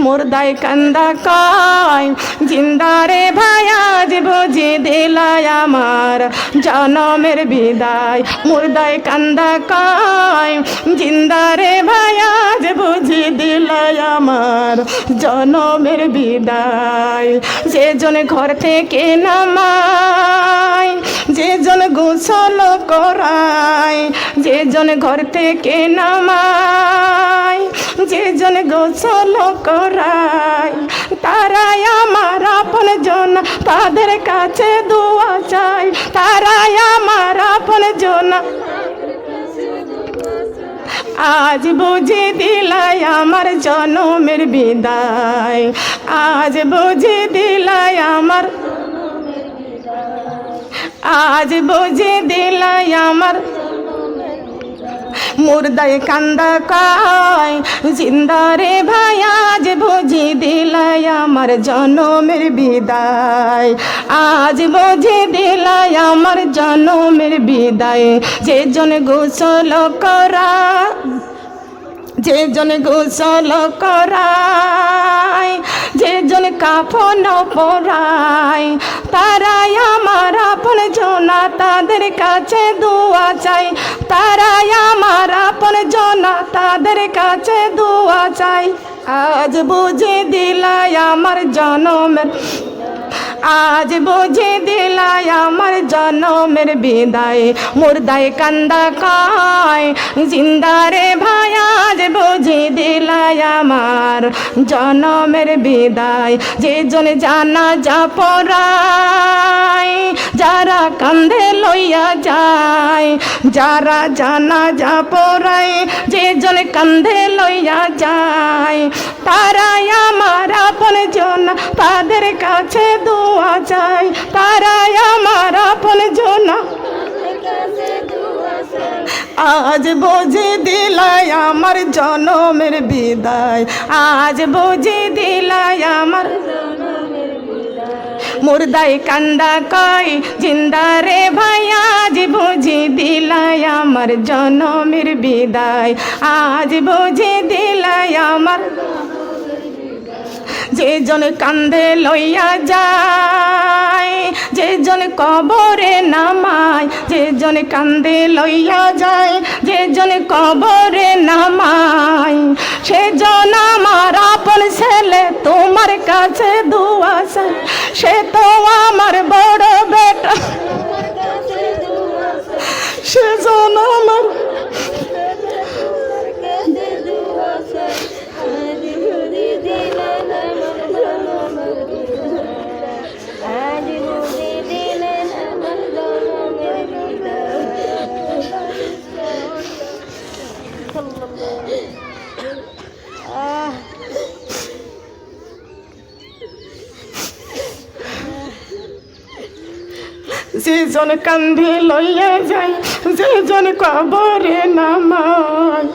মুর্দায় কান্দা কয় জিন্দারে ভাই আজ বুঝি দিলাই আমার জনমের বিদায়। মুর্দায় কান্দা কয় জিন্দারে ভাই আজ বুঝি দিলাই আমার জনমের বিদায়। যে জন ঘর থেকে নামায়, যে জন গোসল করায়, যে জন ঘর থেকে নামায়, যে জন গোসল করায়, তারাই আমার আপন জন, তাদের কাছে দোয়া চাই। তারাই আমার আপন জন, আজ বুঝি দিলাই আমার জনমের বিদায়। আজ বুঝি দিলাই আমার, আজ বুঝি দিলাই আমার। মুর্দায় কান্দা কয় জিন্দারে ভাই আজ বুঝি দিলাই আমার জনমের বিদায়। আজ বুঝি দিলাই আমার জনমের বিদায়। যে জন গোসল করা, যে জন গোসল করায়, যে জন কাফন পরায়, তারাই আমার আপন জনা, তাদের কাছে দোয়া চাই। তারাই আমার আপন জনা, তাদের কাছে দোয়া চাই। আজ বুঝে দিলাই আমার জনমের, আজ বুঝে দিলাই আমার জনমের বিদায়। মুর্দায় কান্দা কয় জিন্দারে ভাই আজ বুঝে দিলাই আমার জনমের বিদায়। যে জন জানাজা পড়ায়, যারা কান্ধে লইয়া যায়, যারা জানাজা পড়ায়, যে জন কান্ধে লইয়া যায়, তারাই আমার আপন জন, তাদের কাছে দোয়া চাই। তারাই আমার আপন জন, আজ বুঝে দিলাই আমার জনমের বিদায়। আজ বুঝে দিলাই আমার। মুর্দায় কান্দা কয় জিন্দারে ভাই আজ বুঝে দিলাই আমার জনমের বিদায়। আজ বুঝে দিলাই আমার। যে জন কান্দে লইয়া যায়, যে জন কবরে নামায়, যে জন কান্দে লইয়া যায়, যে জন কবরে নামায়, সে জন আমার আপন ছেলে, তোমার কাছে দোয়া চাই। সে তো আমার বড় বেটা, সে জন আমার যে জন কান্ধে লইয়া যায়, যে জন কবরে নামায়,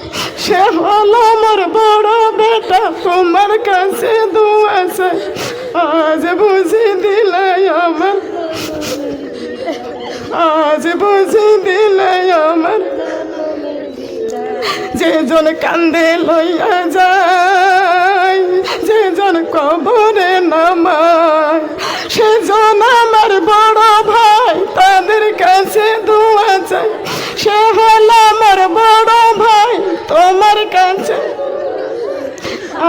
সে হলো আমার বড় বেটা, তোমার কাছে দোয়া চাই। আজ বুঝি দিলাই আমার, আজ বুঝি দিলাই আমার। যে জন কান্দে লইয়া যায়, যে জন কবরে নামায়, সে জন আমার বড় ভাই, তাদের কাছে দোয়া চাই। সে হলো আমার বড় ভাই, তোমার কাছে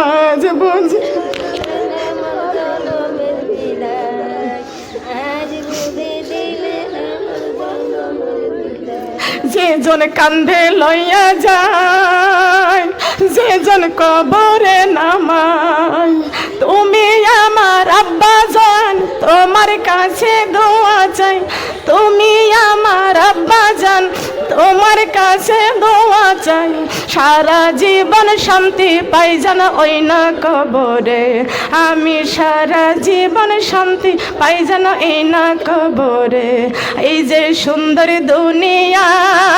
আজ বুঝি। যে জন কান্ধে লইয়া যায়, যে জন কবরে নামায়, তুমি আমার আব্বা জান, তোমার কাছে দোয়া চাই। তুমি আমার আব্বা জান, তোমার কাছে দোয়া চাই। সারা জীবন শান্তি পাই যেন ওই না কবরে, আমি সারা জীবন শান্তি পাই যেন এই না কবরে। এই যে সুন্দর দুনিয়ায়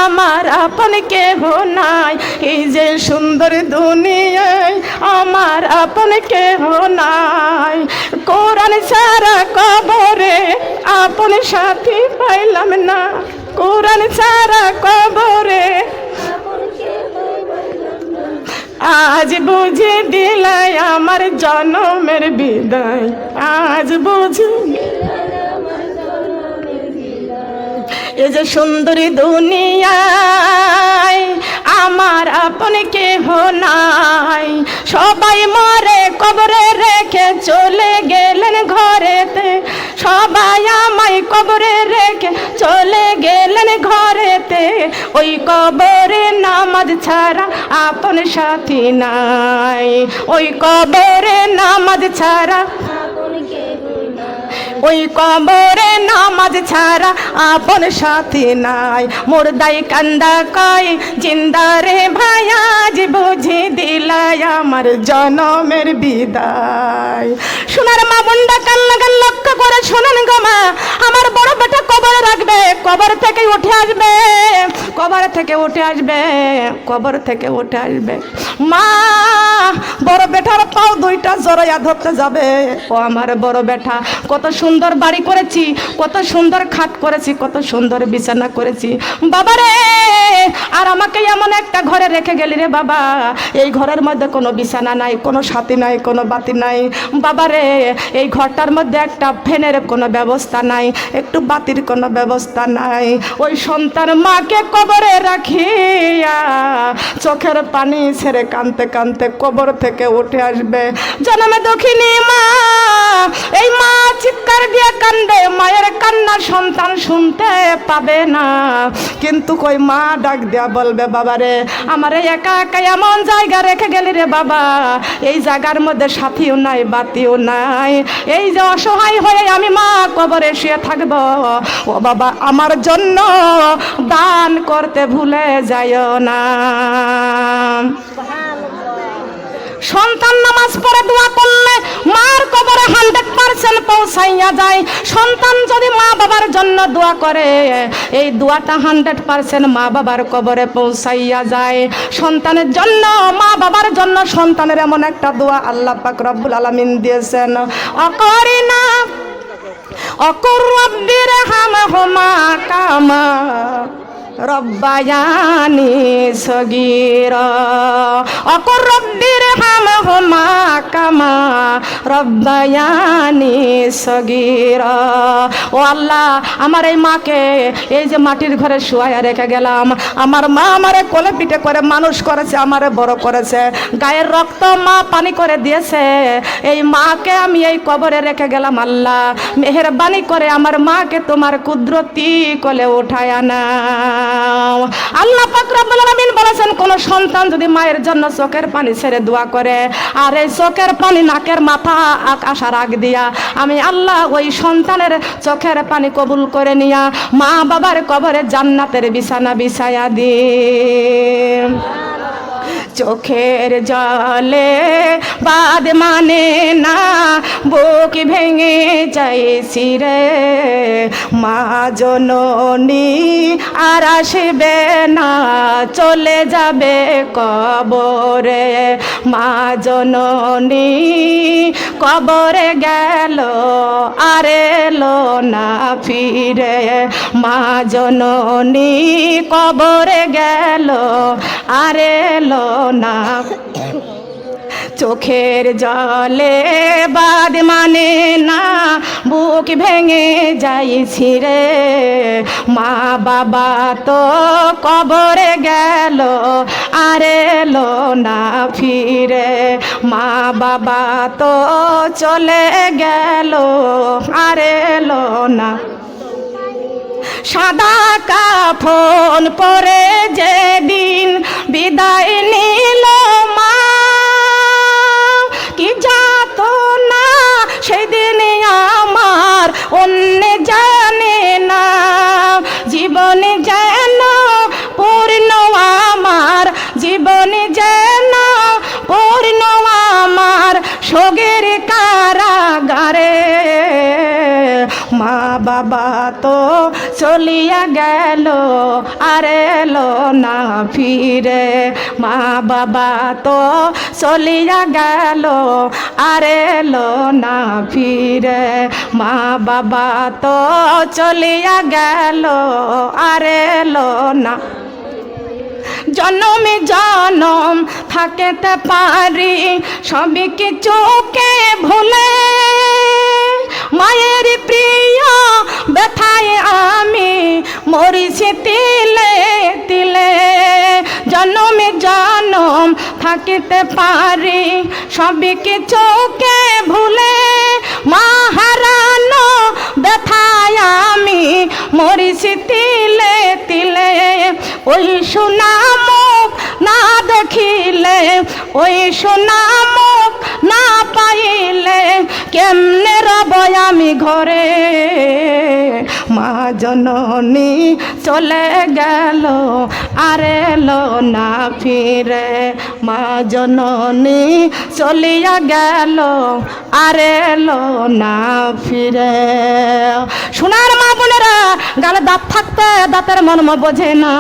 আমার আপন কেহ নাই, এই যে সুন্দর দুনিয়ায় আমার আপন কেহ নাই। কোরআন ছাড়া কবরে আপন সাথী পাইলাম না, কোরআন ছাড়া কবরে আজ বুঝে দিলাই আমার জনমের বিদায়, আজ বুঝে এ যে সুন্দরী দুনিয়ায় আমার আপন কেহ নাই, সবাই মরে কবরে রেখে চলে গেলেন ঘরেতে, সবাই আমায় কবরে রেখে চলে গেলেন ঘরেতে, ওই কবরে নামাজ ছাড়া আপন সাথী নাই, ওই কবরে নামাজ ছাড়া, ওই কবরে নামাজ ছাড়া আপন সাথী নাই। মুর্দাই কান্দা কয় জিন্দা রে ভাই, আজ বুঝে দিলাই আমার জনমের বিদায়। সোনার মা বোনটা কান্নাকে লক্ষ্য করে শোনেন গো মা, আমার বড় বেটা কবরে রাখবে, কবর থেকে উঠে আসবে, কবর থেকে উঠে আসবে, কবর থেকে উঠে আসবে। মা বড় বেটার পাও দুইটা জড়াইয়া ধরতে যাবে, ও আমার বড় বেটা কত সুন্দর বাড়ি করেছি, কত সুন্দর খাট করেছি, কত সুন্দর বিছানা করেছি বাবারে, আর আমাকে এমন একটা ঘরে রেখে গেলি রে বাবা, এই ঘরের মধ্যে কোনো বিছানা নাই, কোনো সাথী নাই, কোনো বাতি নাই বাবারে, এই ঘরটার মধ্যে একটা ফ্যানের কোনো ব্যবস্থা নাই, একটু বাতির কোনো ব্যবস্থা নাই। ওই সন্তান মাকে কবরে রাখিয়া চোখের পানি ছেড়ে কাঁদতে কাঁদতে কবর থেকে উঠে আসবে। জন্মে দক্ষিণী মা, এই মা চিৎকার দিয়ে কান্দে, মায়ের কান্না সন্তান শুনতে পাবে না, কিন্তু কই মা ডাক দিয়া বলবে বাবারে আমার একা একা এমন জায়গা রেখে গেলি রে বাবা, এই জায়গার মধ্যে সাথীও নাই, বাতিও নাই, এই যে অসহায় হয়ে আমি মা কবরে শুয়ে থাকবো, ও বাবা আমার জন্য দান করতে ভুলে যাইও না। সন্তান নামাজ পড়ে দোয়া করলে মার কবরে 100% পৌঁছাইয়া যায়। সন্তান যদি মা বাবার জন্য দোয়া করে, এই দোয়াটা 100% মা বাবার কবরে পৌঁছাইয়া যায়। সন্তানের জন্য, মা বাবার জন্য সন্তানের এমন একটা দোয়া আল্লাহ পাক রব্বুল আলামিন দিয়েছেন, অকরিনা অকুর রব্বির হামহুমা কামা রব্বায়ানি সগীরা, অকুর রব্বির হামহুমা কামা রব্বায়ানি সগীরা। ও আল্লাহ আমার এই মাকে এই যে মাটির ঘরে শুয়াইয়া রেখে গেলাম, আমার মা আমারে কোলে পিঠে করে মানুষ করেছে, আমারে বড় করেছে, গায়ের রক্ত মা পানি করে দিয়েছে, এই মাকে আমি এই কবরে রেখে গেলাম। আল্লাহ মেহেরবানি করে আমার মাকে তোমার কুদরতি কোলে উঠায় আনা। আল্লাহ পাক রব্বুল আলামিন বলেছেন, কোন সন্তান যদি মায়ের জন্য চোখের পানি ছেড়ে দোয়া করে, আর এই চোখের পানি নাকের মাথা আকাশার আগ দিয়া আমি আল্লাহ ওই সন্তানের চোখের পানি কবুল করে নিয়া মা বাবার কবরে জান্নাতের বিছানা বিছায়া দিই। চোখের জলে বাদ মানে না, বুক ভেঙে যাইছি রে, মা জননী আর আসবে না, চলে যাবে কবরে, মা জননী কবরে গেল আর এলো না ফিরে, মা জননী কবরে গেল আর এলো না। চোখের জলে বাদ মানে না, বুক ভেঙে যাইছি রে, মা বাবা তো কবরে গেল আর এলো না ফিরে, মা বাবা তো চলে গেল আর এলো না। সাদা কাফন পরে যেদিন বিদায় নিল মা, কি যাত না সেদিন আমার অন্য জানে না, জীবন যেন পূর্ণ আমার, জীবন যেন পূর্ণ আমার সোগের কারাগারে, মা বাবা তো চলিয়া গেল আর এলো না ফিরে, মা বাবা তো চলিয়া গেল আর এলো না ফিরে, মা বাবা তো চলিয়া গেল আর এলো না। জনমে জনম থাকতে পারি সবই কিছুকে ভুলে, মায়ের প্রিয় ব্যথায় আমি মরিছি তিলে তিলে। জনমে জনম থাকতে পারি সবই কিছুকে ভুলে, মা হারানো ব্যথায় আমি মরিছি তিলে তিলে। ওই সোনা মুখ না দেখিলে, ওই সোনা মুখ না পাইলে কেমনে রব আমি ঘরে। মা জননী চলে গেল আর এলো না ফিরে, মা জননী চলিয়া গেল আর এলো না ফিরে। সোনার মা বোনেরা, গালে দাঁত থাকতে দাঁতের মর্ম বোঝে না।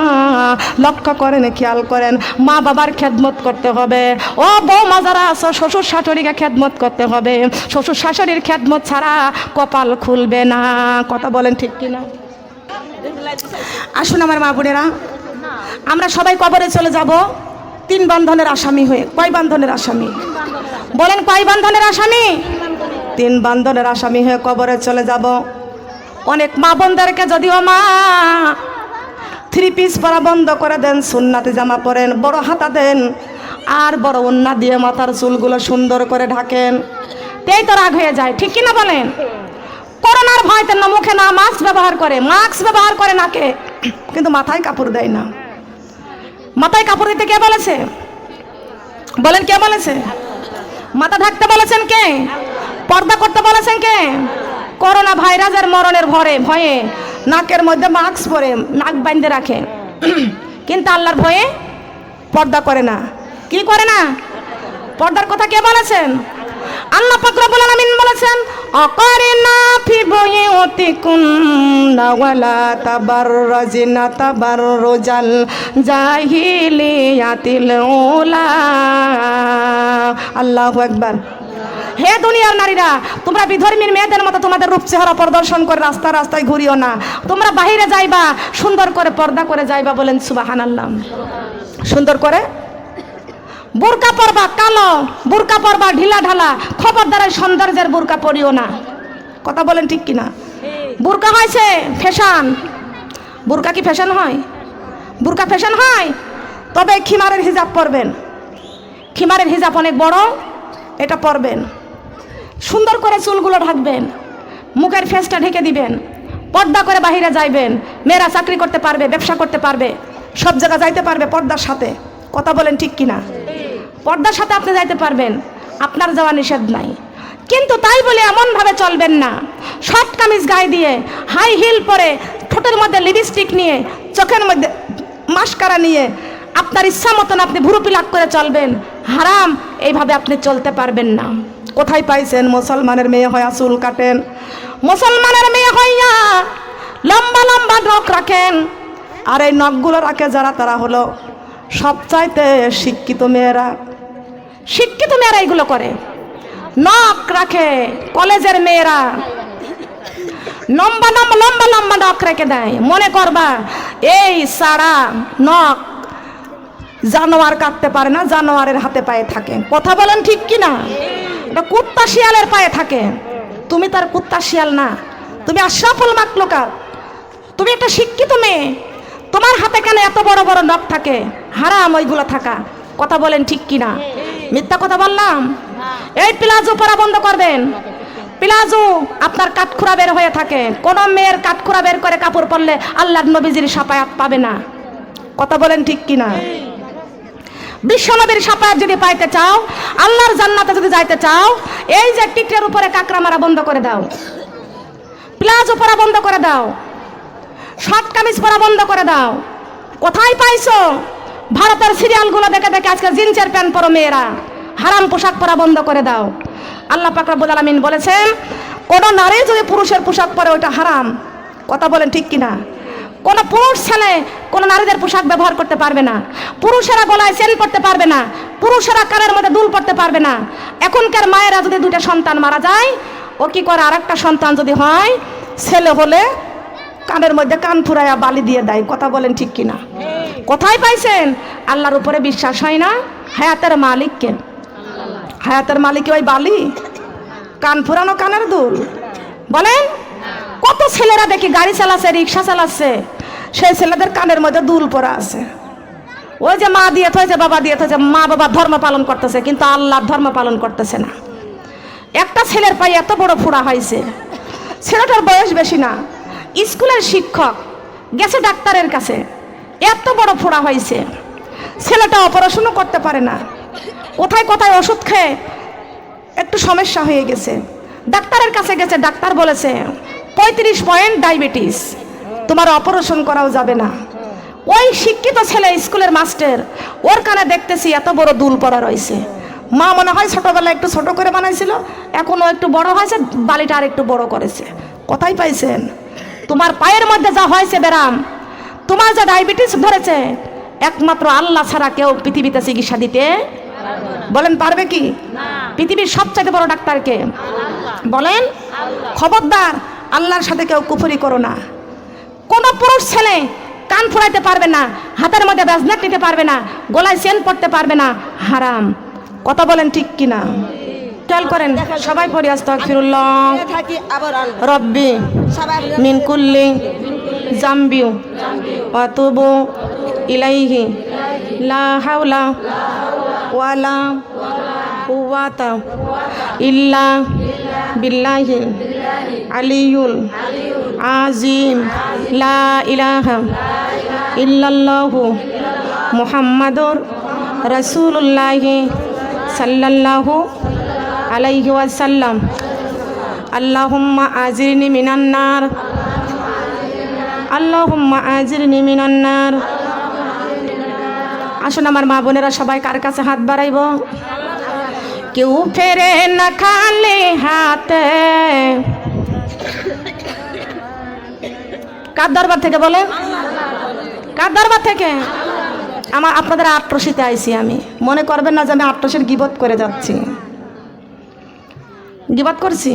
লক্ষ্য করেন, খেয়াল করেন, মা বাবার খেদমত করতে হবে। ও বৌমা যারা আছো, শ্বশুর শাশুড়িকে খেদমত করতে হবে। শ্বশুর শাশুড়ির খেদমত ছাড়া কপাল খুলবে না। কথা বলেন ঠিক কিনা? আসুন আমার মা বোনেরা, আমরা সবাই কবরে চলে যাব 3 বন্ধনের আসামি হয়ে। কয় বন্ধনের আসামি বলেন? কয় বন্ধনের আসামি? 3 বন্ধনের আসামি হয়ে কবরে চলে যাব। অনেক মা বোনদেরকে যদিও মা 3 পিস পরা বন্ধ করে দেন, সুন্নাতে জামা পরেন, বড় হাতা দেন, আর বড় ওন্না দিয়ে মাথার চুলগুলো সুন্দর করে ঢাকেন, তেই তো রাগ হয়ে যায়। ঠিক কিনা বলেন? করোনার ভয়তে না মুখে না মাস্ক ব্যবহার করে, মাস্ক ব্যবহার করে নাকে, কিন্তু মাথায় কাপড় দেয় না। মাথায় কাপড় দিতে কে বলেছে? বলেন কে বলেছে? মাথা ঢাকতে বলেছেন কে? পর্দা করতে বলেছেন কে? করোনা ভাইরাসের মরণের ভয়ে নাকের মধ্যে মাস্ক পরে নাক বাইন্ধে রাখে, কিন্তু আল্লাহর ভয়ে পর্দা করে না। কি করে না? পর্দার কথা কে বলেছেন? আল্লাহ পাক রব্বুল আলামিন বলেছেন, আকারিনা ফি বুয়ুতিকুন্না ওয়ালা তাবাররাজিনা তাবাররুজাল জাহিলিয়াতিল উলা। আল্লাহু আকবার। হে দুনিয়ার নারীরা, তোমরা বিধর্মীর মেয়েদের মতো তোমাদের রূপ চেহারা প্রদর্শন করে রাস্তায় রাস্তায় ঘুরিও না। তোমরা বাহিরে যাইবা, সুন্দর করে পর্দা করে যাইবা। বলেন সুবহানাল্লাহ। সুন্দর করে বোরকা পরবা, কালো বোরকা পরবা, ঢিলা ঢালা। খবরদার সৌন্দর্যের বোরকা পরিও না। কথা বলেন ঠিক কিনা? বোরকা হয়েছে ফ্যাশন। বোরকা কি ফ্যাশন হয়? বোরকা ফ্যাশন হয়? তবে খিমারের হিজাব পরবেন। খিমারের হিজাব অনেক বড়, এটা পরবেন। সুন্দর করে চুলগুলো ঢাকবেন, মুখের ফেসটা ঢেকে দিবেন, পর্দা করে বাহিরে যাইবেন। মেয়েরা চাকরি করতে পারবে, ব্যবসা করতে পারবে, সব জায়গা যাইতে পারবে পর্দার সাথে। কথা বলেন ঠিক কিনা? পর্দার সাথে আপনি যাইতে পারবেন, আপনার যাওয়া নিষেধ নাই। কিন্তু তাই বলে এমনভাবে চলবেন না, শর্ট কামিজ গায়ে দিয়ে, হাই হিল পরে, ঠোঁটের মধ্যে লিপস্টিক নিয়ে, চোখের মধ্যে মাস্কারা নিয়ে আপনার ইচ্ছা মতন আপনি ভুরু পিলাক করে চলবেন। হারাম। এইভাবে আপনি চলতে পারবেন না। কোথায় পাইছেন? মুসলমানের মেয়ে হইয়া চুল কাটেন, মুসলমানের মেয়ে হইয়া লম্বা লম্বা নখ রাখেন। আর এই নখগুলো রাখে যারা, তারা হলো সবচাইতে শিক্ষিত মেয়েরা। শিক্ষিত মেয়েরা এগুলো করে, নখ রাখে। কলেজের মেয়েরা লম্বা লম্বা লম্বা লম্বা নখ রেখে দেয়। মনে করবা এই সারা নখ জানোয়ার কাটতে পারে না, জানোয়ারের হাতে পায়ে থাকে। কথা বলেন ঠিক কিনা? এটা কুত্তা শিয়ালের পায়ে থাকে। তুমি তার কুত্তা শিয়াল না, তুমি আশরাফুল মাখলুকাত। তুমি একটা শিক্ষিত মেয়ে, তোমার হাতে কেন এত বড় বড় নখ থাকে? হারাম ওইগুলো থাকা। কথা বলেন ঠিক কিনা? মিথ্যা কথা বললাম? এই প্লাজো পরা বন্ধ করবেন। প্লাজো আপনার কাঠখোরা বের হয়ে থাকে। কোন মেয়ের কাঠখোরা বের করে কাপড় পরলে আল্লাহর নবীজির শাফায়াত পাবে না। কথা বলেন ঠিক কিনা? বিশ্বনবীর শাফায়াত যদি পাইতে চাও, আল্লাহর জান্নাতে যদি যাইতে চাও, এই যে টিকের উপরে কাকড়া মারা বন্ধ করে দাও, প্লাজো পরা বন্ধ করে দাও, শর্ট কামিজ পরা বন্ধ করে দাও। কোথায় পাইছো? ভারতের সিরিয়ালগুলো দেখে দেখে আজকে জিন্সের প্যান্ট পরো মেয়েরা। হারাম পোশাক পরা বন্ধ করে দাও। আল্লাহ পাক রব্বুল আলামিন বলেছেন, কোন নারী যদি পুরুষের পোশাক পরে ওটা হারাম। কথা বলেন ঠিক কিনা? কোন পুরুষ ছেলে কোন নারীদের পোশাক ব্যবহার করতে পারবে না। পুরুষেরা গলায় চেন পরতে পারবে না, পুরুষেরা কানের মধ্যে দুল পরতে পারবে না। এখনকার মায়েরা যদি 2টা সন্তান মারা যায়, ও কি করে? আরেকটা সন্তান যদি হয়, ছেলে হলে কানের মধ্যে কান ফুরাইয়া বালি দিয়ে দেয়। কথা বলেন ঠিক কিনা? কোথায় পাইছেন? আল্লাহর উপরে বিশ্বাস হয় না? হায়াতের মালিককে, হায়াতের মালিক ওই বালি, কান ফুরানো কানের দুল? বলেন, কত ছেলেরা দেখি গাড়ি চালাচ্ছে, রিক্সা চালাচ্ছে, সেই ছেলেদের কানের মধ্যে দুল পরা আছে। ওই যে মা দিয়ে থয়েছে, বাবা দিয়ে থয়েছে, মা বাবা ধর্ম পালন করতেছে, কিন্তু আল্লাহর ধর্ম পালন করতেছে না। একটা ছেলের পায়ে এত বড় ফোড়া হয়েছে, ছেলেটার বয়স বেশি না, স্কুলের শিক্ষক, গেছে ডাক্তারের কাছে, এত বড় ফোড়া হয়েছে, ছেলেটা অপারেশনও করতে পারে না। কোথায় কোথায় ওষুধ খেয়ে একটু সমস্যা হয়ে গেছে, ডাক্তারের কাছে গেছে, ডাক্তার বলেছে 35 পয়েন্ট ডায়াবেটিস, তোমার অপারেশন করাও যাবে না। ওই শিক্ষিত ছেলে, স্কুলের মাস্টার, ওর কানে দেখতেছি এত বড় দুল পড়া রয়েছে। মা মনে হয় ছোটবেলায় একটু ছোট করে বানাইছিল, এখনো একটু বড় হয়েছে, বালিটা আর একটু বড় করেছে। কোথায় পাইছেন? তোমার পায়ের মধ্যে যা হয়েছে ব্যারাম, তোমার যা ডায়াবেটিস ধরেছে, একমাত্র আল্লাহ ছাড়া কেউ পৃথিবীতে চিকিৎসা দিতে বলেন পারবে কি? পৃথিবীর সবচেয়ে বড় ডাক্তার কে? বলেন। খবরদার, আল্লাহর সাথে কেউ কুফরি করো না। কোন পুরুষ ছেলে কান ফুরাইতে পারবে না, হাতের মধ্যে ব্যাজনেট নিতে পারবে না, গলায় চেন পড়তে পারবে না, হারাম। কথা বলেন ঠিক কিনা? খেয়াল করেন, সবাই পড়ি আস্তাগফিরুল্লাহ রব্বি মিন কুল্লি জামবি ওয়া তুবু ইলাইহি লা হাওলা ওয়ালা কুওয়াতা ইল্লা বিল্লাহি আলিয়ুল আজিম লা ইলাহা ইল্লাল্লাহু মুহাম্মাদুর রাসূলুল্লাহি সাল্লাল্লাহু আলাইহি ওয়াসাল্লাম। আল্লাহুম্মা আজিরনি মিনান নার, আল্লাহুম্মা আজিরনি মিনান নার। আসুন আমার মা বোনেরা সবাই কার কাছে হাত বাড়াইব? কেউ ফেরে না খালি হাতে। কার দরবার থেকে বলেন? কার দরবার থেকে? আমার আপনাদের আট্রসিতে আইছি আমি, মনে করবেন না যে আমি আট্রসের গিবত করে যাচ্ছি। গিবত করছি?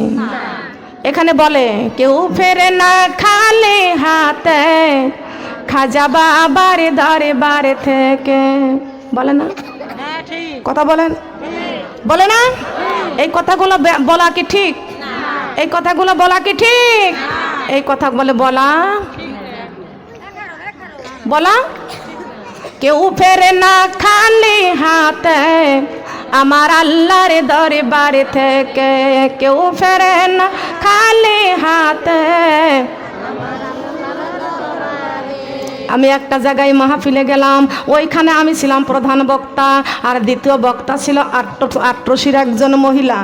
এখানে বলে কেউ ফেরে না খালি হাতে, খাজা বাবার দরবার থেকে। বলে না? কথা বলেন, বলে না? এই কথাগুলো বলা কি ঠিক? এই কথাগুলো বলা কি ঠিক? এই কথা বলে বলা বলা কেউ ফেরে না খালি হাতে, আমার আল্লাহর দরবার থেকে। কেউ ফেরে না খালি হাতে। আমি একটা জায়গায় মাহফিলে গেলাম, ওইখানে আমি ছিলাম প্রধান বক্তা, আর দ্বিতীয় বক্তা ছিল আট্রসির একজন মহিলা।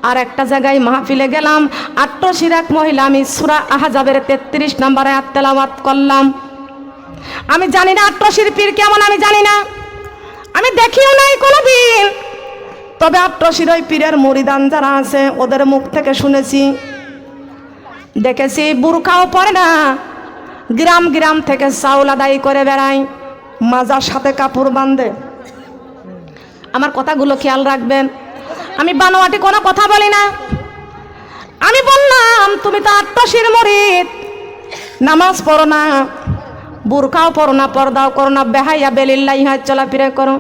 আর একটা জায়গায় মাহফিলে গেলাম, আট্রসির এক মহিলা, আমি সূরা আহজাবের 33 নম্বর আয়াত তেলাওয়াত করলাম। আমি জানি না আট্রসির পীর কেমন, আমি জানি না, আমি দেখিও নাই কোনোদিন। তবে আট্রসির ওই পীরের মুরিদান যারা আছে, ওদের মুখ থেকে শুনেছি, দেখেছি, বুরকাও পরে না, গ্রাম গ্রাম থেকে চাউল আদায় করে বেড়ায়, মাজার সাথে কাপড় বাঁধে। আমার কথাগুলো খেয়াল রাখবেন, আমি বানোয়াটি কোনো কথা বলি না। আমি বললাম তুমি তো আট্রসির মুরিদ, নামাজ পড়ো না, বুরকাও পড়ো না, পর্দাও করো না, বেহাইয়া বেলিল্লাহি হয় চলাফেরা করো।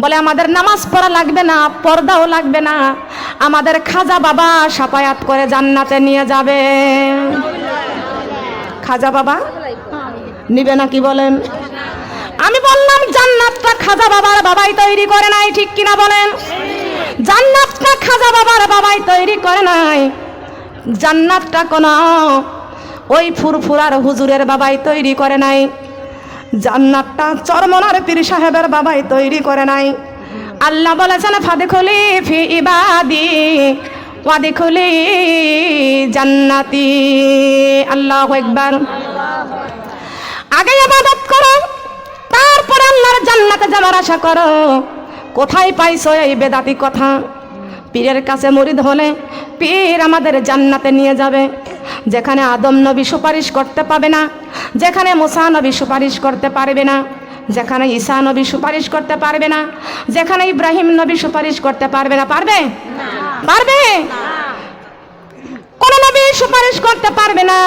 বলে আমাদের নামাজ পড়া লাগবে না, পর্দাও লাগবে না, আমাদের খাজা বাবা সাফায়াত করে জান্নাতে নিয়ে যাবে। খাজা বাবা নিবে না, কি বলেন? আমি বললাম জান্নাতটা খাজা বাবার বাবাই তৈরি করে নাই, ঠিক কিনা বলেন? জান্নাতটা খাজা বাবার বাবাই তৈরি করে নাই, জান্নাতটা কোন ওই ফুরফুরার হুজুরের বাবাই তৈরি করে নাই, জান্নাতটা চরমনার পীর সাহেবের বাবাই তৈরি করে নাই। আল্লাহ বলেছেন ফাদখুলি ফি ইবাদি ওয়াদখুলি জান্নাতি। আল্লাহু আকবার। আগে ইবাদত করো, তারপরে আল্লাহর জান্নাতে যাওয়ার আশা করো। কোথায় পাইছো এই বেদাতি কথা? পীরের কাছে মুরিদ হলে পীর আমাদের জান্নাতে নিয়ে যাবে, যেখানে আদম নবী সুপারিশ করতে পারবে না, যেখানে মুসা নবী সুপারিশ করতে পারবে না, যেখানে ঈসা নবী সুপারিশ করতে পারবে না, যেখানে ইব্রাহিম নবী সুপারিশ করতে পারবে না। পারবে? পারবে? কোন নবী সুপারিশ করতে পারবে না।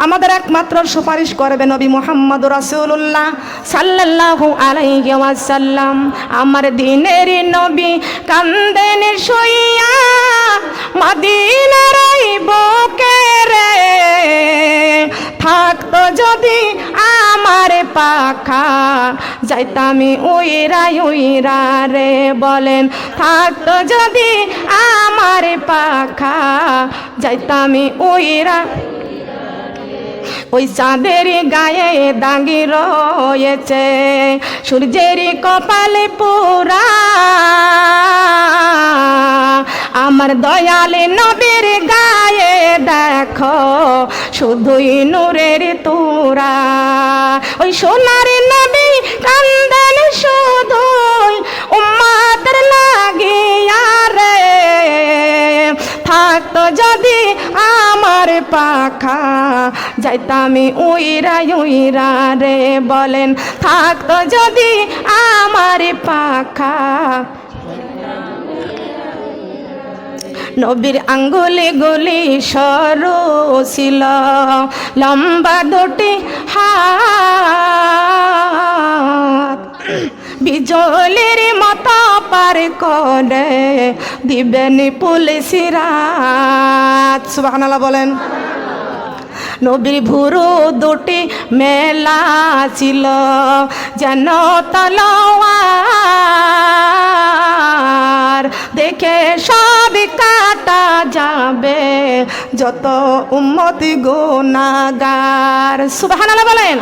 আমাদের একমাত্র সুপারিশ করবে নবী মুহাম্মদ রাসূলুল্লাহ সাল্লাল্লাহু আলাইহি ওয়াসাল্লাম। আমার দিনের নবী কান্দেন শুইয়া মদিনার ওই বুকে রে, থাকতো যদি আমার পাখা যাইতামি উইরা উইরা রে, বলেন থাকতো যদি আমার পাখা যাইতামি উইরা। ওই চাঁদের গায়ে দাগি রয়েছে সূর্যের কপালে পোড়া, আমার দয়াল নবীর গায়ে দেখো শুধুই নূরের তোরা। ওই সোনার নবী কান্দেন শুধুই উম্মতের লাগিয়া রে, থাকতো যদি আমার পাখা যাইতামি উইরা উইরা রে, বলেন থাকতো যদি আমার পাখা। নবীর আঙ্গুলি গুলি সরু ছিল, লম্বা দুটি হাত বিজলির মতো পার করে দিবেন পুলিশের রাত। সুবহানাল্লাহ বলেন। নবীর ভুরু দুটি মেলা ছিল যেন তলোয়ার, দেখে সব কাটা যাবে যত উম্মতি গুনাহগার। সুবহানাল্লাহ বলেন।